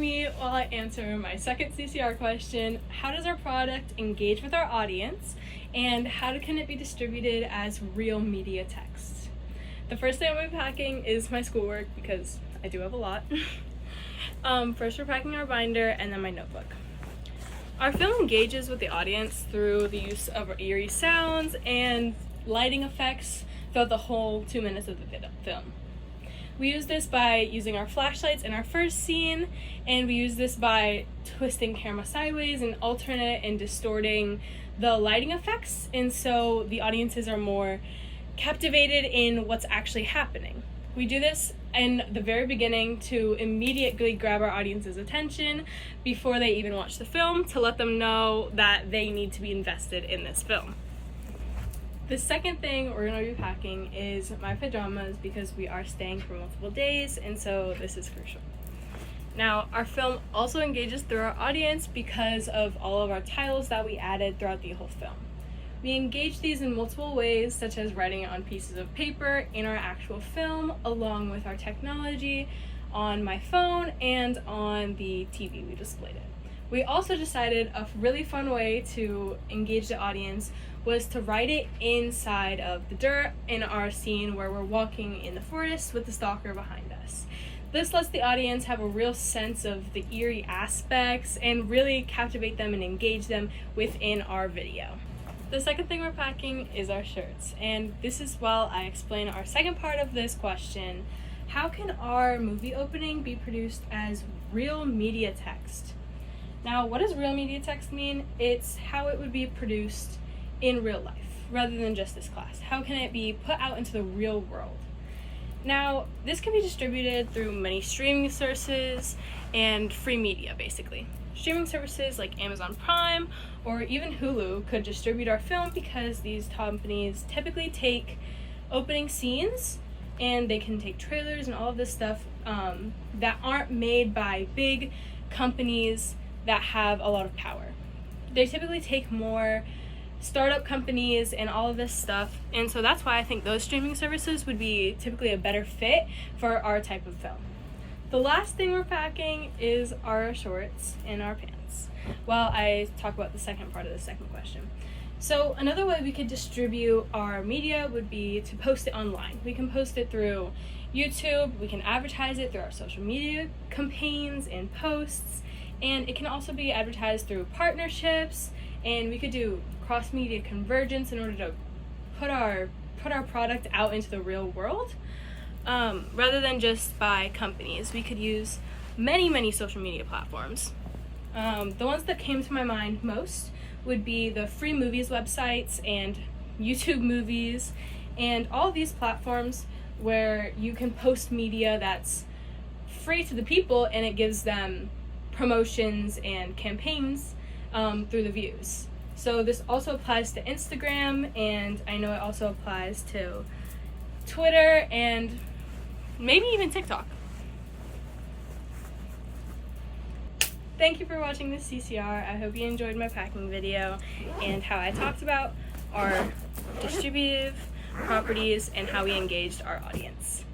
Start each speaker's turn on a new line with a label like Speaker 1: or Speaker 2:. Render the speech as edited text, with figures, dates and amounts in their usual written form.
Speaker 1: me while I answer my second CCR question: how does our product engage with our audience, and how can it be distributed as real media text? The first thing I'm packing is my schoolwork, because I do have a lot. First we're packing our binder and then my notebook. Our film engages with the audience through the use of eerie sounds and lighting effects throughout the whole 2 minutes of the film. We use this by using our flashlights in our first scene, and we use this by twisting camera sideways and alternate and distorting the lighting effects, and so the audiences are more captivated in what's actually happening. We do this in the very beginning to immediately grab our audience's attention before they even watch the film, to let them know that they need to be invested in this film. The second thing we're going to be packing is my pajamas, because we are staying for multiple days, and so this is crucial. Now, our film also engages through our audience because of all of our titles that we added throughout the whole film. We engage these in multiple ways, such as writing it on pieces of paper in our actual film, along with our technology on my phone and on the TV we displayed it. We also decided a really fun way to engage the audience was to write it inside of the dirt in our scene where we're walking in the forest with the stalker behind us. This lets the audience have a real sense of the eerie aspects and really captivate them and engage them within our video. The second thing we're packing is our shirts, and this is while I explain our second part of this question: how can our movie opening be produced as real media text? Now, what does real media text mean? It's how it would be produced in real life, rather than just this class. How can it be put out into the real world? Now, this can be distributed through many streaming sources and free media, basically. Streaming services like Amazon Prime or even Hulu could distribute our film, because these companies typically take opening scenes and they can take trailers and all of this stuff that aren't made by big companies that have a lot of power. They typically take more startup companies and all of this stuff, and so that's why I think those streaming services would be typically a better fit for our type of film. The last thing we're packing is our shorts and our pants, while I talk about the second part of the second question. So another way we could distribute our media would be to post it online. We can post it through YouTube, we can advertise it through our social media campaigns and posts, and it can also be advertised through partnerships, and we could do cross-media convergence in order to put our product out into the real world. Rather than just by companies, we could use many social media platforms. The ones that came to my mind most would be the free movies websites and YouTube movies, and all of these platforms where you can post media that's free to the people, and it gives them promotions and campaigns through the views. So this also applies to Instagram, and I know it also applies to Twitter and maybe even TikTok. Thank you for watching this CCR. I hope you enjoyed my packing video and how I talked about our distributive properties and how we engaged our audience.